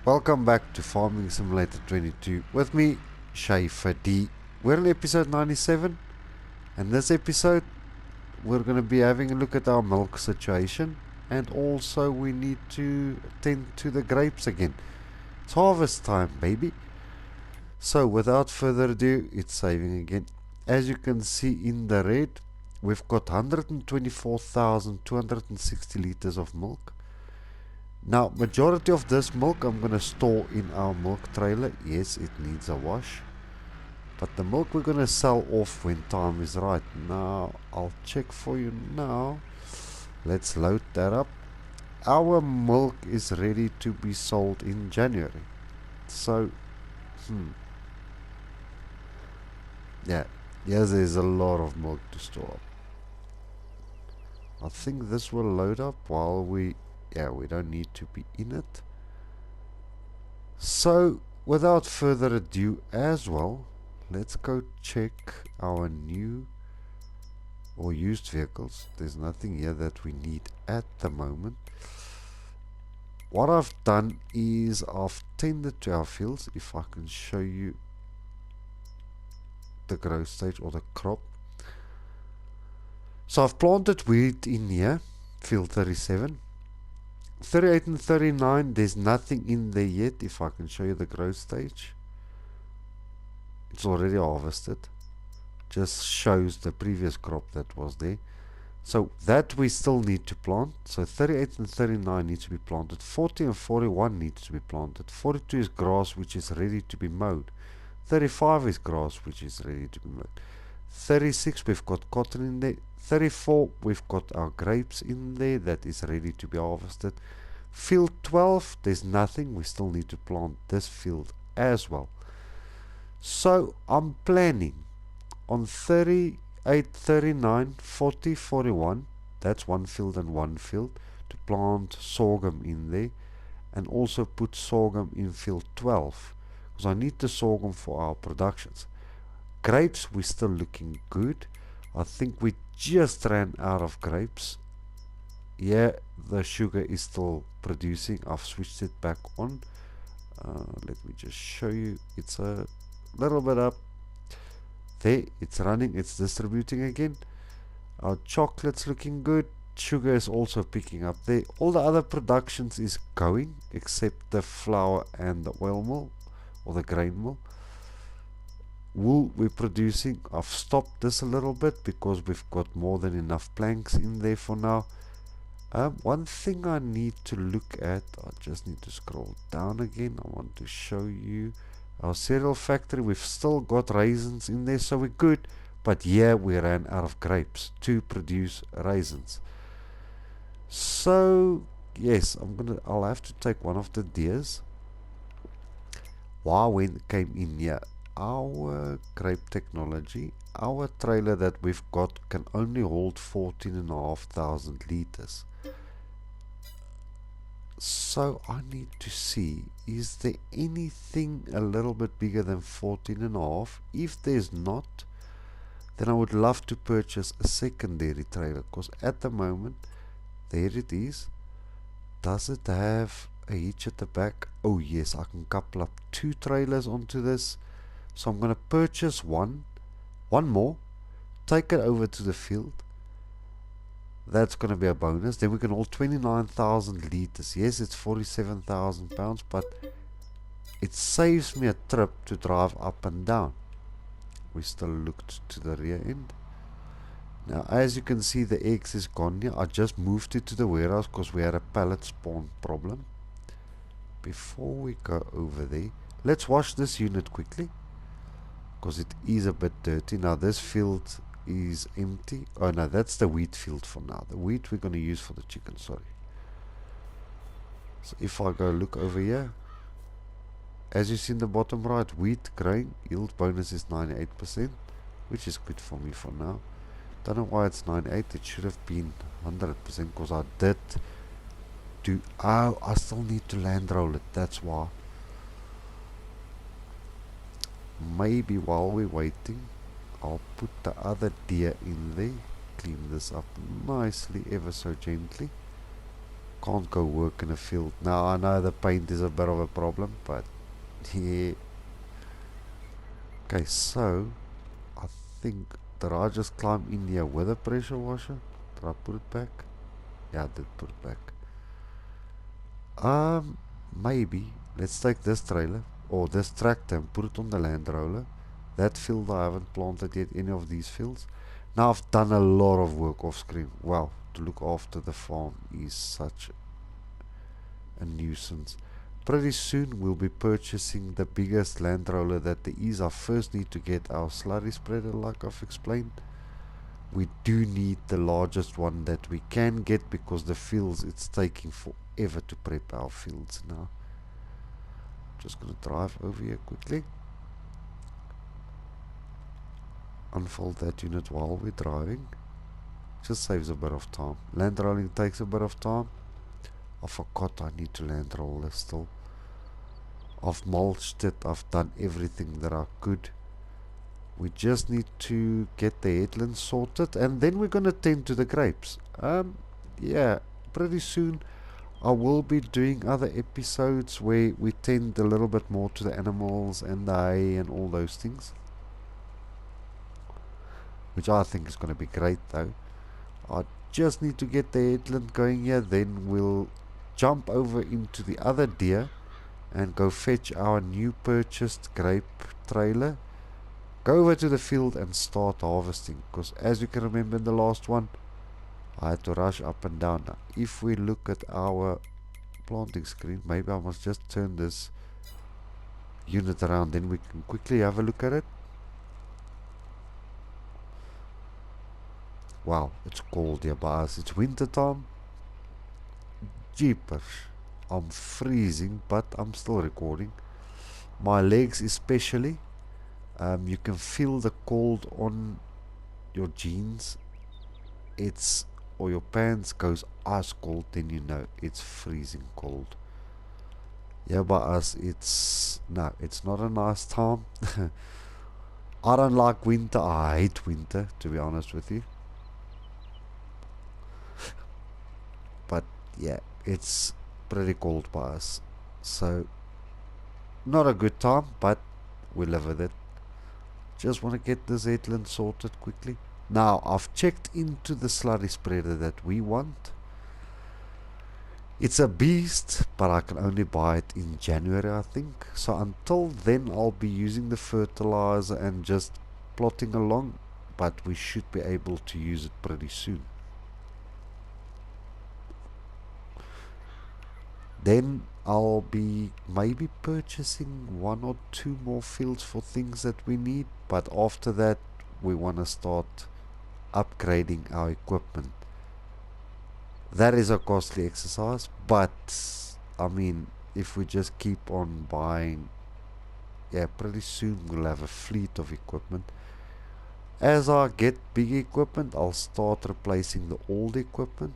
Welcome back to Farming Simulator 22 with me, Schaefer D. We're on episode 97, and this episode we're going to be having a look at our milk situation, and also we need to tend to the grapes again. It's harvest time, baby. So without further ado, it's saving again. As you can see in the red, we've got 124,260 liters of milk. Now, majority of this milk I'm going to store in our milk trailer. Yes, it needs a wash. But the milk we're going to sell off when time is right. Now, I'll check for you now. Let's load that up. Our milk is ready to be sold in January. So, yeah, yes, there's a lot of milk to store up. I think this will load up while we don't need to be in it. So without further ado as well, let's go check our new or used vehicles. There's nothing here that we need at the moment. What I've done is I've tended to our fields. If I can show you the growth stage or the crop. So I've planted wheat in here, field 37. 38 and 39, there's nothing in there yet. If I can show you the growth stage, it's already harvested. Just shows the previous crop that was there. So that we still need to plant. So 38 and 39 needs to be planted. 40 and 41 needs to be planted. 42 is grass, which is ready to be mowed. 35 is grass, which is ready to be mowed. 36, we've got cotton in there. 34, we've got our grapes in there that is ready to be harvested. Field 12, there's nothing. We still need to plant this field as well. So I'm planning on 38, 39, 40, 41, that's one field and one field, to plant sorghum in there, and also put sorghum in field 12, because I need the sorghum for our productions. Grapes, we're still looking good. I think we just ran out of grapes. Yeah, the sugar is still producing. I've switched it back on. Let me just show you. It's a little bit up. There, it's running. It's distributing again. Our chocolate's looking good. Sugar is also picking up there. All the other productions is going, except the flour and the oil mill, or the grain mill. Wool we're producing. I've stopped this a little bit because we've got more than enough planks in there for now. One thing I need to look at, I just need to scroll down again. I want to show you our cereal factory. We've still got raisins in there, so we're good. But yeah, we ran out of grapes to produce raisins. So yes, I'll have to take one of the deers. When came in here. Our grape technology, our trailer that we've got can only hold 14,500 liters. So I need to see, is there anything a little bit bigger than 14.5? If there's not, then I would love to purchase a secondary trailer, because at the moment, there it is. Does it have a hitch at the back? Oh yes, I can couple up 2 trailers onto this. So I'm going to purchase one more, take it over to the field. That's going to be a bonus. Then we can hold 29,000 liters. Yes, it's 47,000 pounds, but it saves me a trip to drive up and down. We still looked to the rear end. Now, as you can see, the X is gone here. I just moved it to the warehouse because we had a pallet spawn problem. Before we go over there, let's wash this unit quickly, because it is a bit dirty. Now this field is empty. Oh no, that's the wheat field for now. The wheat we're going to use for the chicken, sorry. So if I go look over here, as you see in the bottom right, wheat grain yield bonus is 98%, which is good for me for now. Don't know why it's 98. It should have been 100%, because I did do, I still need to land roll it, that's why. Maybe while we're waiting, I'll put the other deer in there, clean this up nicely, ever so gently, can't go work in a field. Now I know the paint is a bit of a problem, but yeah. Okay, so I think, did I just climb in here with a pressure washer? Did I put it back? Yeah, I did put it back. Maybe let's take this trailer or this tractor and put it on the land roller. That field I haven't planted yet, any of these fields. Now I've done a lot of work off screen. Wow, to look after the farm is such a nuisance. Pretty soon we'll be purchasing the biggest land roller that there is. I first need to get our slurry spreader, like I've explained. We do need the largest one that we can get, because the fields, it's taking forever to prep our fields now. Just gonna drive over here quickly. Unfold that unit while we're driving. Just saves a bit of time. Land rolling takes a bit of time. I forgot I need to land roll this still. I've mulched it, I've done everything that I could. We just need to get the headlands sorted, and then we're gonna tend to the grapes. Yeah, pretty soon I will be doing other episodes where we tend a little bit more to the animals and the hay and all those things, which I think is gonna be great though. I just need to get the headland going here, then we'll jump over into the other deer and go fetch our new purchased grape trailer, go over to the field and start harvesting, because as you can remember in the last one, I had to rush up and down. Now, if we look at our planting screen, maybe I must just turn this unit around, then we can quickly have a look at it. Wow, it's cold here by us. It's winter time. Jeepers, I'm freezing, but I'm still recording. My legs especially, you can feel the cold on your jeans. It's, or your pants goes ice cold, then you know it's freezing cold. Yeah, by us it's no, it's not a nice time. I don't like winter. I hate winter, to be honest with you. But yeah, it's pretty cold by us, so not a good time, but we live with it. Just want to get this headland sorted quickly. Now I've checked into the slurry spreader that we want. It's a beast, but I can only buy it in January, I think. So until then I'll be using the fertilizer and just plotting along, but we should be able to use it pretty soon. Then I'll be maybe purchasing 1 or 2 more fields for things that we need, but after that we want to start upgrading our equipment. That is a costly exercise, but I mean, if we just keep on buying, yeah, pretty soon we'll have a fleet of equipment. As I get big equipment, I'll start replacing the old equipment.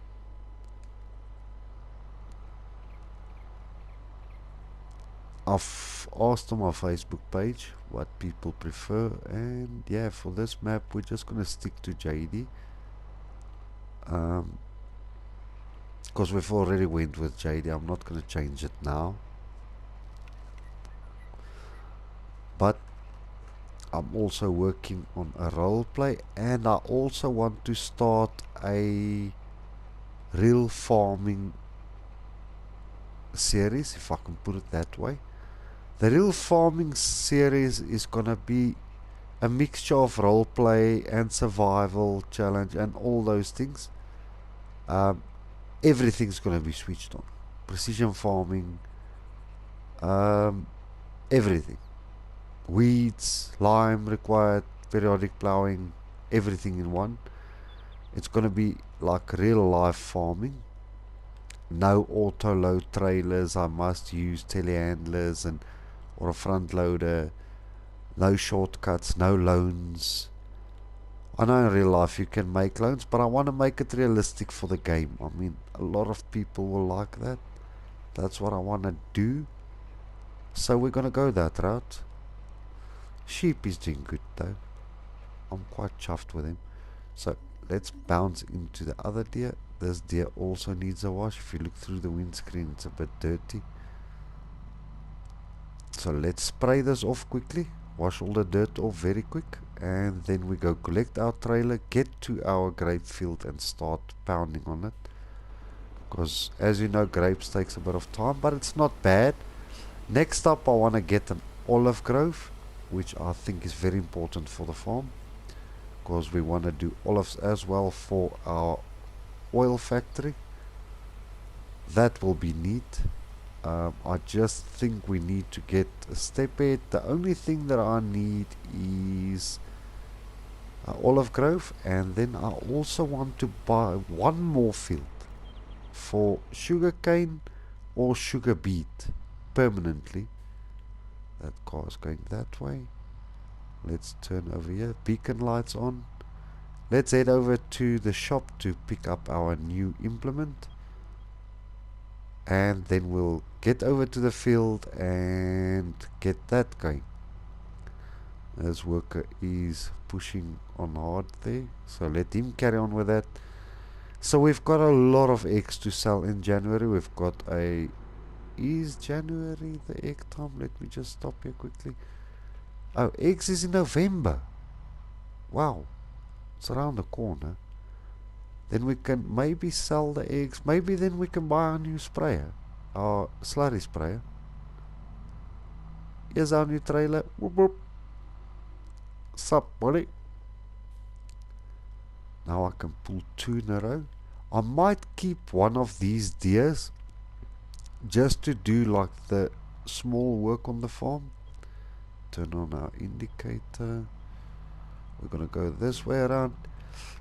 I've asked on my Facebook page what people prefer, and yeah, for this map we're just gonna stick to JD, because we've already went with JD. I'm not gonna change it now, but I'm also working on a role play, and I also want to start a real farming series, if I can put it that way. The real farming series is gonna be a mixture of roleplay and survival challenge and all those things. Everything's gonna be switched on. Precision farming, everything. Weeds, lime required, periodic plowing, everything in one. It's gonna be like real life farming. No auto load trailers. I must use telehandlers and or a front loader. No shortcuts, no loans. I know in real life you can make loans, but I want to make it realistic for the game. I mean, a lot of people will like that. That's what I want to do. So we're gonna go that route. Sheep is doing good though. I'm quite chuffed with him. So let's bounce into the other deer. This deer also needs a wash. If you look through the windscreen, it's a bit dirty. So let's spray this off quickly, wash all the dirt off very quick, and then we go collect our trailer, get to our grape field and start pounding on it. Because as you know, grapes takes a bit of time, but it's not bad. Next up I want to get an olive grove, which I think is very important for the farm, because we want to do olives as well for our oil factory. That will be neat. I just think we need to get a step ahead. The only thing that I need is olive grove, and then I also want to buy one more field for sugarcane or sugar beet permanently. That car is going that way. Let's turn over here, beacon lights on. Let's head over to the shop to pick up our new implement, and then we'll get over to the field and get that going. This worker is pushing on hard there, so let him carry on with that. So we've got a lot of eggs to sell in January. We've got a... Is January the egg time? Let me just stop here quickly. Oh, eggs is in November. Wow, it's around the corner. Then we can maybe sell the eggs. Maybe then we can buy our new sprayer, our slurry sprayer. Here's our new trailer. Whoop whoop. Sup, buddy? Now I can pull 2 in a row. I might keep one of these deers just to do like the small work on the farm. Turn on our indicator. We're gonna go this way around,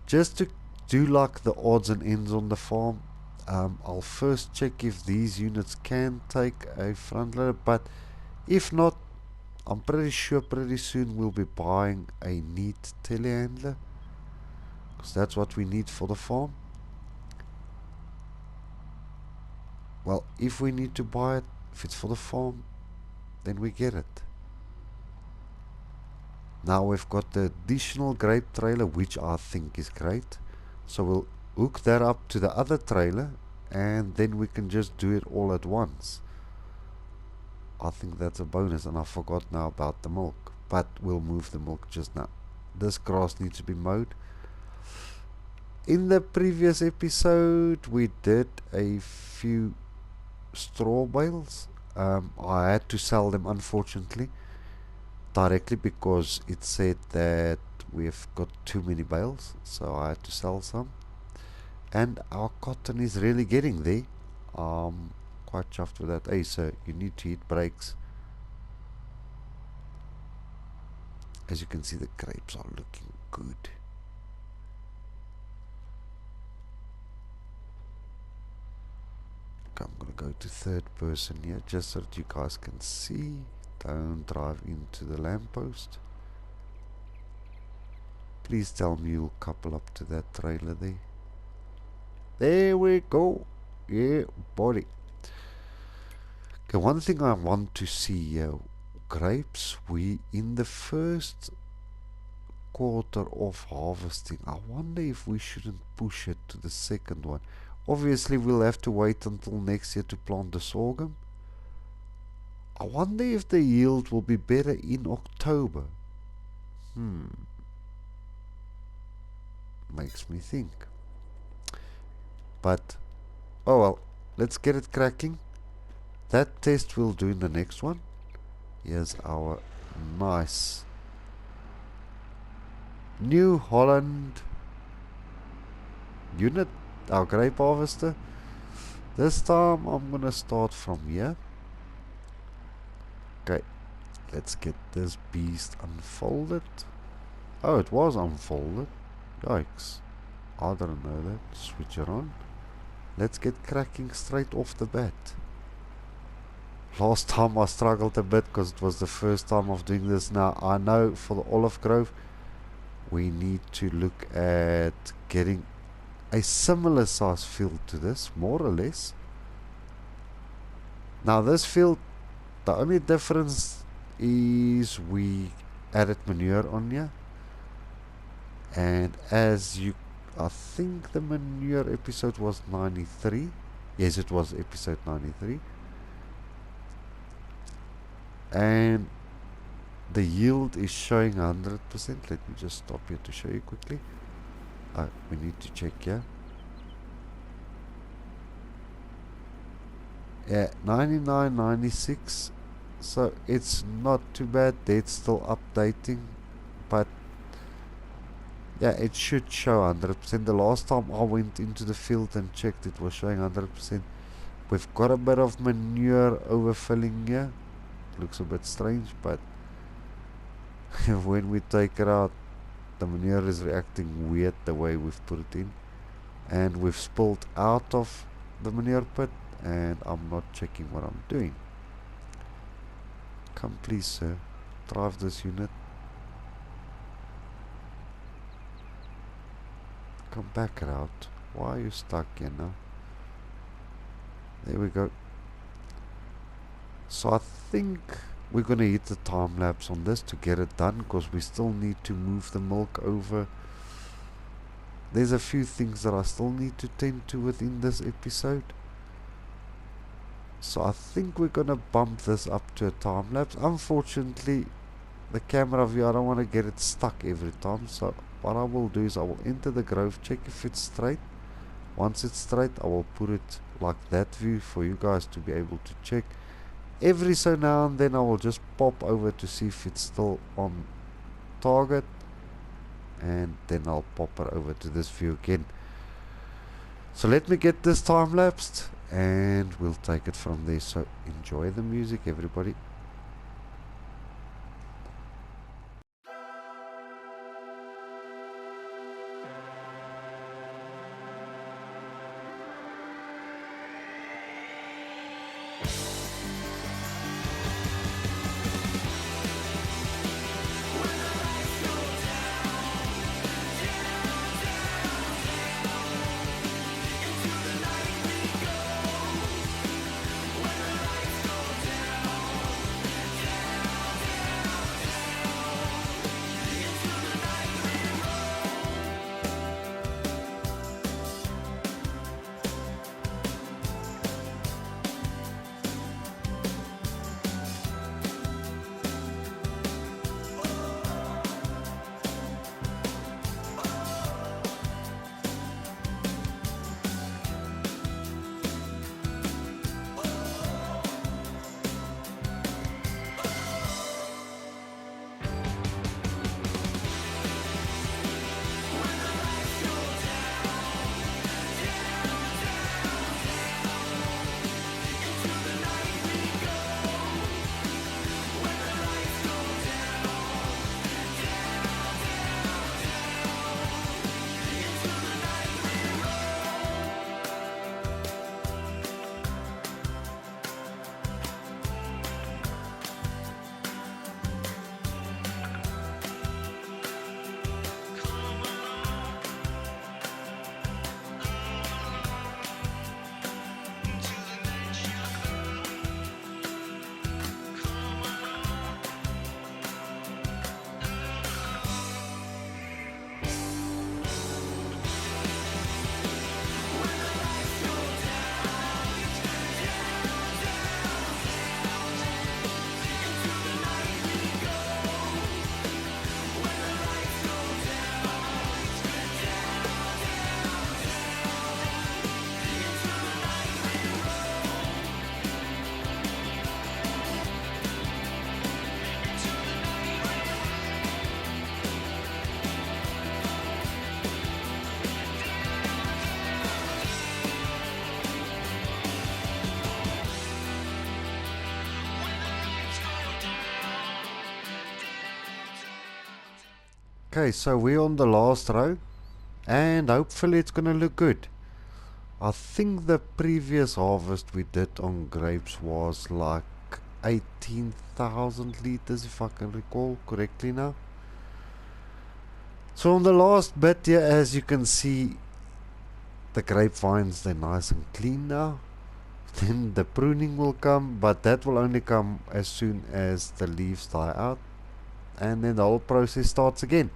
just to do like the odds and ends on the farm. I'll first check if these units can take a front loader, but if not, I'm pretty sure pretty soon we'll be buying a neat telehandler, because that's what we need for the farm. Well, if we need to buy it, if it's for the farm, then we get it. Now we've got the additional grape trailer, which I think is great. So we'll hook that up to the other trailer, and then we can just do it all at once. I think that's a bonus, and I forgot now about the milk, but we'll move the milk just now. This grass needs to be mowed. In the previous episode we did a few straw bales. I had to sell them, unfortunately, directly, because it said that we've got too many bales, so I had to sell some. And our cotton is really getting there. Quite chuffed with that. Hey sir, you need to hit brakes. As you can see, the grapes are looking good. Okay, I'm gonna go to third person here, just so that you guys can see. Don't drive into the lamppost. Please tell me you'll couple up to that trailer there. There we go. Yeah, buddy. Okay, one thing I want to see here, grapes, we in the first quarter of harvesting, I wonder if we shouldn't push it to the second one. Obviously we'll have to wait until next year to plant the sorghum. I wonder if the yield will be better in October. Makes me think. But oh well, let's get it cracking. That test we'll do in the next one. Here's our nice New Holland unit, our grape harvester. This time I'm gonna start from here. Okay, let's get this beast unfolded. Oh, it was unfolded. Yikes, I didn't know that. Switch it on. Let's get cracking straight off the bat. Last time I struggled a bit because it was the first time of doing this. Now I know for the olive grove we need to look at getting a similar size field to this, more or less. Now this field, the only difference is we added manure on here, and as you I think the manure episode was 93. Yes, it was episode 93. And the yield is showing 100%. Let me just stop here to show you quickly. We need to check here. Yeah, 99, 96. So it's not too bad. It's still updating, but yeah, it should show 100%. The last time I went into the field and checked, it was showing 100%. We've got a bit of manure overfilling here. Looks a bit strange, but when we take it out, the manure is reacting weird the way we've put it in, and we've spilled out of the manure pit, and I'm not checking what I'm doing. Come please, sir, drive this unit. Come back out. Why are you stuck here now? There we go. So I think we're gonna hit the time lapse on this to get it done, because we still need to move the milk over. There's a few things that I still need to tend to within this episode. So I think we're gonna bump this up to a time lapse. Unfortunately, the camera view, I don't want to get it stuck every time. So what I will do is I will enter the grove, check if it's straight. Once it's straight, I will put it like that view for you guys to be able to check. Every so now and then I will just pop over to see if it's still on target, and then I'll pop it over to this view again. So let me get this time lapsed and we'll take it from there. So enjoy the music, everybody. Okay, so we're on the last row, and hopefully it's gonna look good. I think the previous harvest we did on grapes was like 18,000 liters, if I can recall correctly now. So on the last bit here, as you can see, the grapevines, they're nice and clean now. Then the pruning will come, but that will only come as soon as the leaves die out, and then the whole process starts again.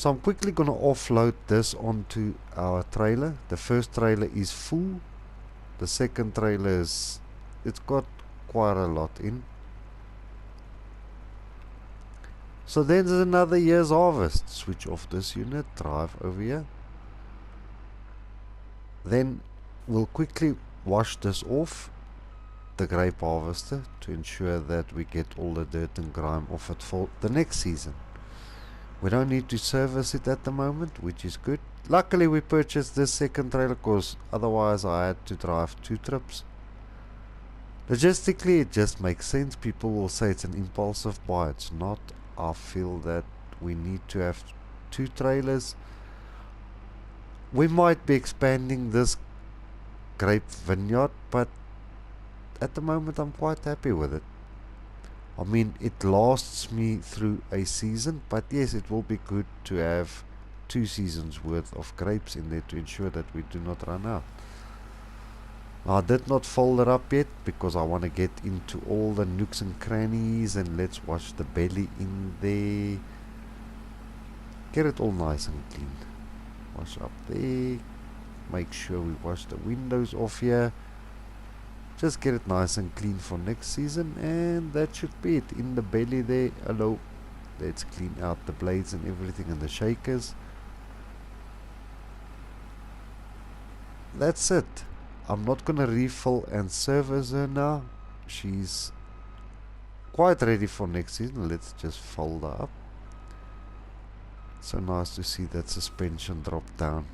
So I'm quickly gonna offload this onto our trailer. The first trailer is full. The second trailer is, it's got quite a lot in. So then there's another year's harvest. Switch off this unit, drive over here. Then we'll quickly wash this off, the grape harvester, to ensure that we get all the dirt and grime off it for the next season. We don't need to service it at the moment, which is good. Luckily we purchased this second trailer because otherwise I had to drive 2 trips. Logistically it just makes sense. People will say it's an impulsive buy. It's not. I feel that we need to have 2 trailers. We might be expanding this grape vineyard, but at the moment I'm quite happy with it. I mean, it lasts me through a season, but yes, it will be good to have 2 seasons worth of grapes in there to ensure that we do not run out. I did not fold it up yet because I want to get into all the nooks and crannies, and let's wash the belly in there. Get it all nice and clean. Wash up there. Make sure we wash the windows off here. Just get it nice and clean for next season, and that should be it. In the belly there, hello. Let's clean out the blades and everything and the shakers. That's it. I'm not gonna refill and service her now. She's quite ready for next season. Let's just fold her up. So nice to see that suspension drop down.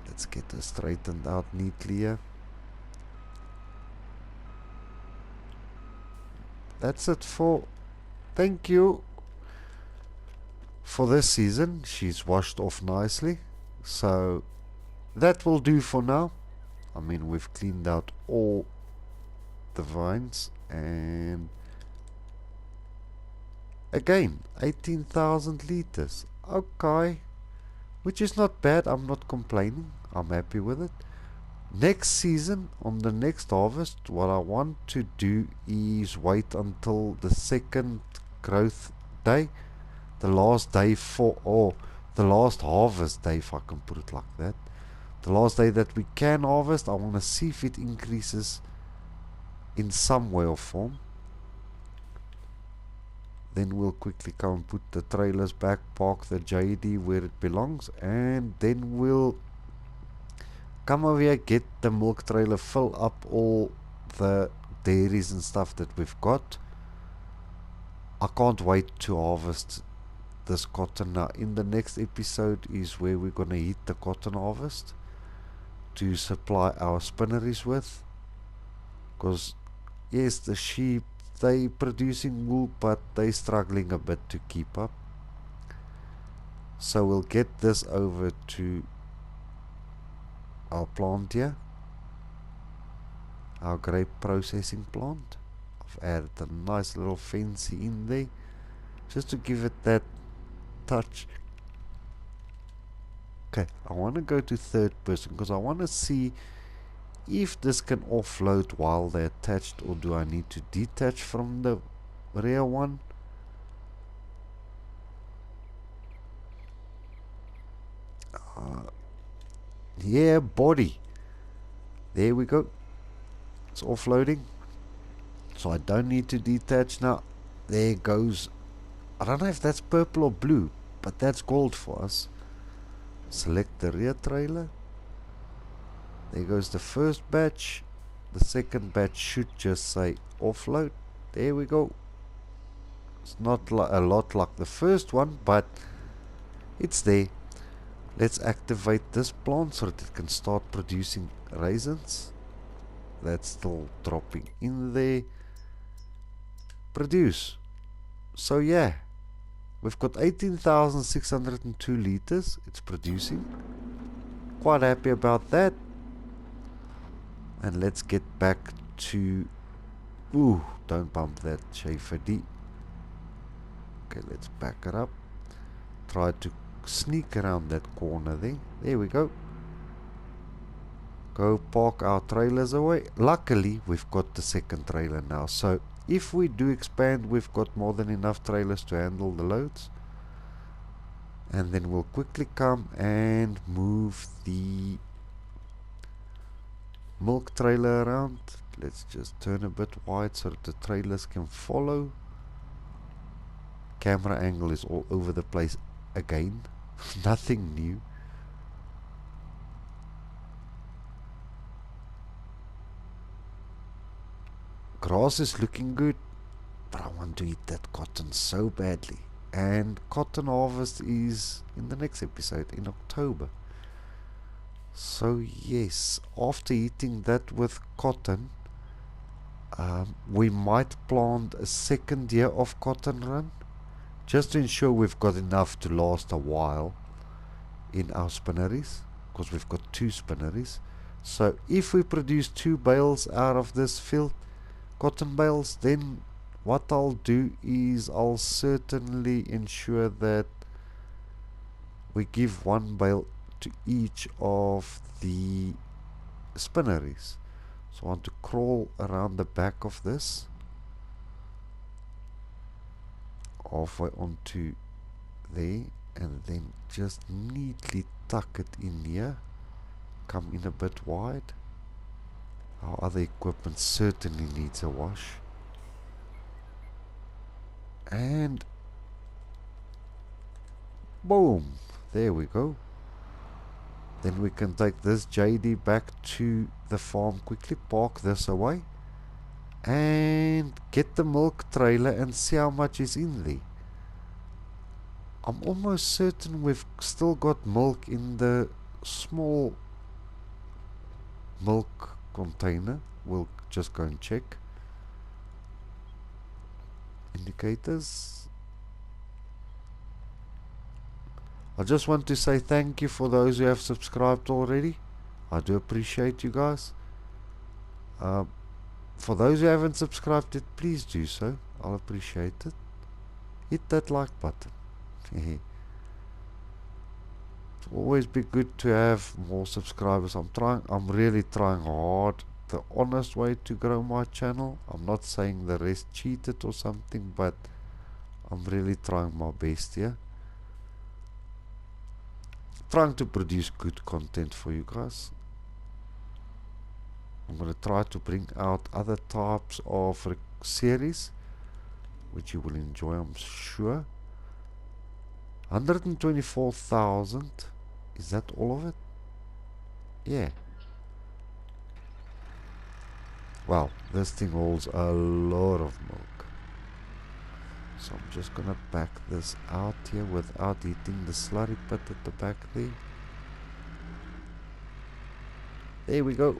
Let's get her straightened out neatly here. That's it for thank you for this season. She's washed off nicely, so that will do for now. I mean, we've cleaned out all the vines, and again 18,000 liters. Okay, which is not bad. I'm not complaining. I'm happy with it. Next season, on the next harvest, what I want to do is wait until the second growth day, the last day the last harvest day, if I can put it like that. The last day that we can harvest, I want to see if it increases in some way or form. Then we'll quickly go and put the trailers back, park the JD where it belongs, and then we'll come over here, get the milk trailer, fill up all the dairies and stuff that we've got. I can't wait to harvest this cotton now. In the next episode is where we're gonna hit the cotton harvest to supply our spinneries with, because yes, the sheep, they producing wool, but they struggling a bit to keep up. So we'll get this over to our plant here, our grape processing plant. I've added a nice little fancy in there just to give it that touch. Okay, I want to go to third person because I want to see if this can offload while they're attached, or do I need to detach from the rear one. Yeah, body. There we go. It's offloading. So I don't need to detach now. There goes. I don't know if that's purple or blue, but that's gold for us. Select the rear trailer. There goes the first batch. The second batch should just say offload. There we go. It's not a lot like the first one, but it's there. Let's activate this plant so that it can start producing raisins. That's still dropping in there. Produce. So yeah, we've got 18,602 liters. It's producing. Quite happy about that. And let's get back to... Ooh, don't bump that Schaefer D. Okay, let's back it up. Try to sneak around that corner there. There we go. Go park our trailers away. Luckily, we've got the second trailer now. So if we do expand, we've got more than enough trailers to handle the loads. And then we'll quickly come and move the milk trailer around. Let's just turn a bit wide so that the trailers can follow. Camera angle is all over the place again. Nothing new. Grass is looking good, but I want to eat that cotton so badly. And cotton harvest is in the next episode in October. So yes, after eating that with cotton, we might plant a second year of cotton run, just to ensure we've got enough to last a while in our spinneries, because we've got 2 spinneries. So if we produce 2 bales out of this field, cotton bales, then what I'll do is I'll certainly ensure that we give 1 bale to each of the spinneries. So I want to crawl around the back of this, halfway onto there, and then just neatly tuck it in here. Come in a bit wide. Our other equipment certainly needs a wash. And boom, there we go. Then we can take this JD back to the farm, quickly park this away, and get the milk trailer and see how much is in there. I'm almost certain we've still got milk in the small milk container. We'll just go and check. Indicators. I just want to say thank you for those who have subscribed already. I do appreciate you guys. For those who haven't subscribed yet, please do so. I'll appreciate it. Hit that like button. It'll always be good to have more subscribers. I'm really trying hard, the honest way to grow my channel. I'm not saying the rest cheated or something, but I'm really trying my best here. Trying to produce good content for you guys. I'm going to try to bring out other types of series which you will enjoy, I'm sure. 124,000. Is that all of it? Yeah. Wow, this thing holds a lot of milk. So I'm just gonna back this out here without hitting the slurry pit at the back there. There we go.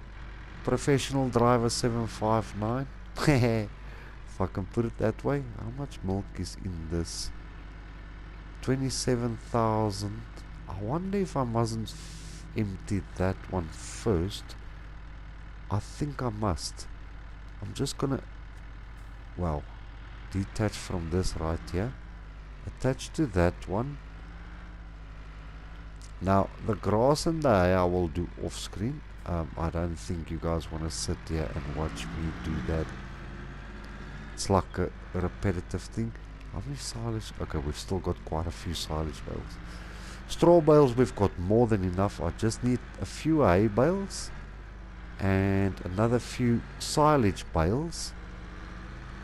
Professional driver 759. If I can put it that way. How much milk is in this? 27,000. I wonder if I mustn't empty that one first. I think I must. I'm just gonna, well, detach from this right here, attach to that one. Now the grass and the hay I will do off screen. I don't think you guys want to sit here and watch me do that. It's like a repetitive thing. How many silage? Okay, we've still got quite a few silage bales. Straw bales we've got more than enough. I just need a few hay bales and another few silage bales,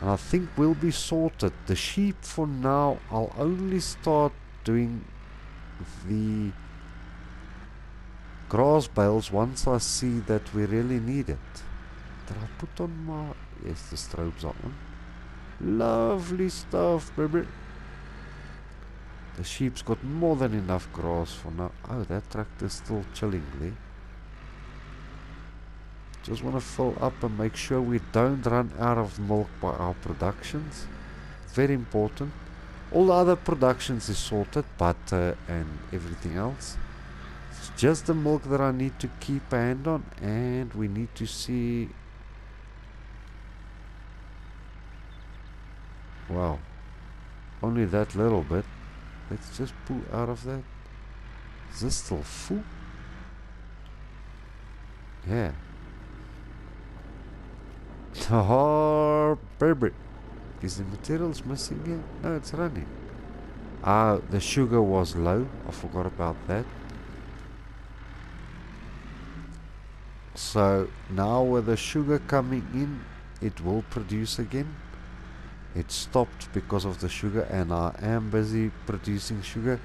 and I think we'll be sorted. The sheep for now, I'll only start doing the grass bales once I see that we really need it. Did I put on my... yes, the strobes are on. Lovely stuff, baby. The sheep's got more than enough grass for now. Oh, that tractor's still chilling there. Just want to fill up and make sure we don't run out of milk by our productions. Very important. All the other productions is sorted, butter and everything else. It's just the milk that I need to keep a hand on, and we need to see... wow, only that little bit. Let's just pull out of that. Is this still full? Yeah. Oh, baby. Is the materials missing here? No, it's running. The sugar was low. I forgot about that. So now with the sugar coming in, it will produce again. It stopped because of the sugar, and I am busy producing sugar.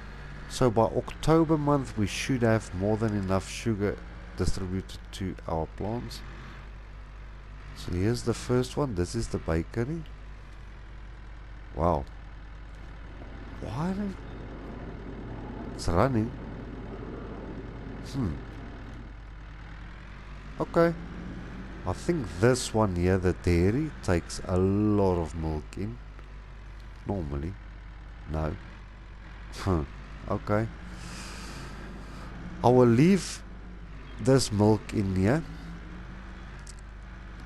So by October month we should have more than enough sugar distributed to our plants. So here's the first one. This is the bakery. Wow. Why don't it's running? Okay. I think this one here, the dairy, takes a lot of milk in. Normally. No. Okay. I will leave this milk in here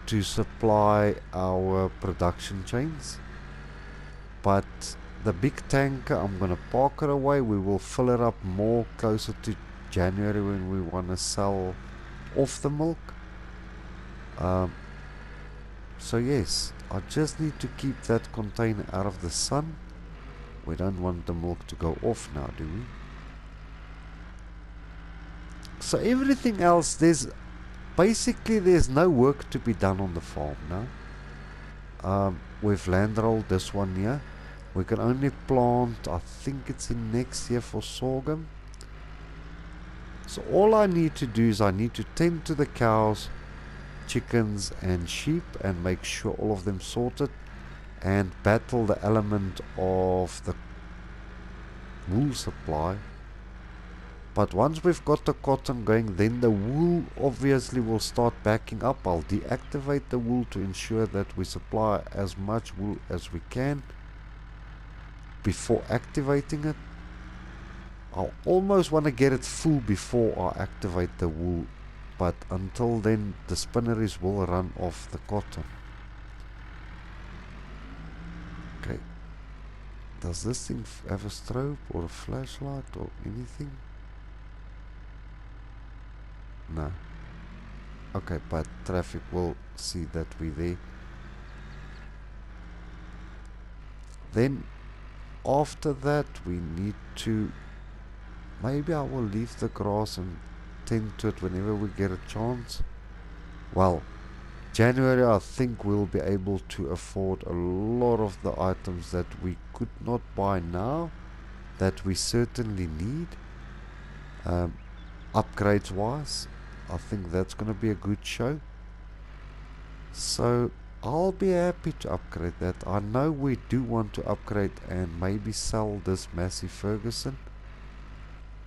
to supply our production chains. But the big tanker, I'm going to park it away. We will fill it up more closer to January when we want to sell off the milk. So yes, I just need to keep that container out of the sun. We don't want the milk to go off now, do we? So everything else, there's no work to be done on the farm now. We've land rolled this one here. We can only plant, I think it's in next year for sorghum. So all I need to do is I need to tend to the cows, chickens and sheep and make sure all of them sorted, and battle the element of the wool supply. But once we've got the cotton going, then the wool obviously will start backing up. I'll deactivate the wool to ensure that we supply as much wool as we can before activating it. I almost want to get it full before I activate the wool, but until then the spinneries will run off the cotton. Okay, does this thing have a strobe or a flashlight or anything? No. Okay, but traffic will see that we're there. Then after that we need to, maybe I will leave the grass and tend to it whenever we get a chance. Well, January I think we'll be able to afford a lot of the items that we could not buy now that we certainly need. Upgrades wise, I think that's going to be a good show. So I'll be happy to upgrade that. I know we do want to upgrade and maybe sell this Massey Ferguson.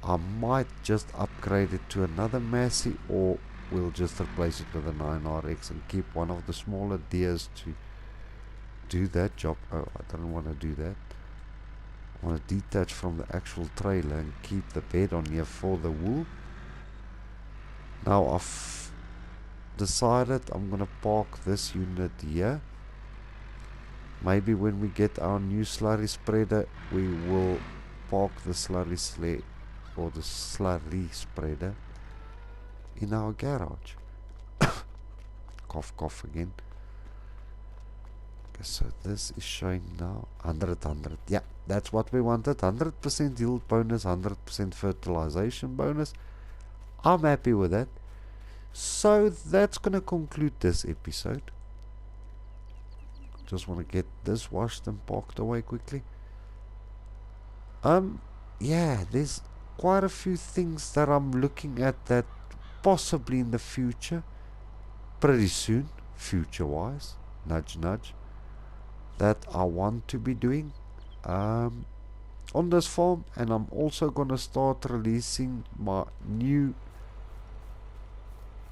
I might just upgrade it to another Massey, or we'll just replace it with a 9RX and keep one of the smaller deers to do that job. Oh, I don't want to do that. I want to detach from the actual trailer and keep the bed on here for the wool. Now I've decided I'm gonna park this unit here. Maybe when we get our new slurry spreader, we will park the slurry sled or the slurry spreader in our garage. Cough again. Okay, so this is showing now 100. Yeah, that's what we wanted. 100% yield bonus, 100% fertilization bonus. I'm happy with that. So that's gonna conclude this episode. Just want to get this washed and parked away quickly. Yeah, there's quite a few things that I'm looking at that possibly in the future, pretty soon, future wise, nudge nudge, that I want to be doing on this farm. And I'm also gonna start releasing my new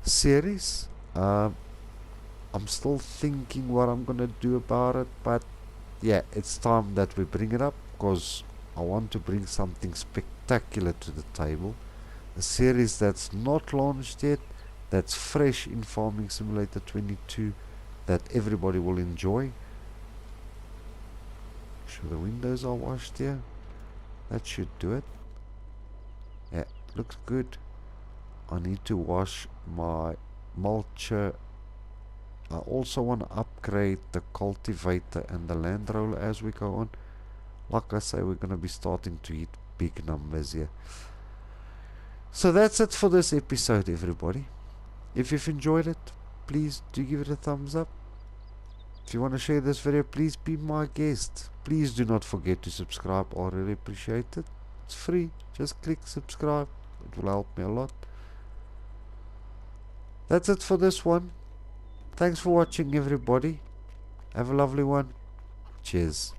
series. I'm still thinking what I'm gonna do about it, but yeah, it's time that we bring it up, because I want to bring something spectacular to the table. A series that's not launched yet, that's fresh in Farming Simulator 22, that everybody will enjoy. Sure the windows are washed here. That should do it. Yeah, looks good. I need to wash my mulcher. I also want to upgrade the cultivator and the land roller as we go on. Like I say, we're going to be starting to hit big numbers here. So that's it for this episode, everybody. If you've enjoyed it, please do give it a thumbs up. If you want to share this video, please be my guest. Please do not forget to subscribe. I really appreciate it. It's free. Just click subscribe. It will help me a lot. That's it for this one. Thanks for watching, everybody. Have a lovely one. Cheers.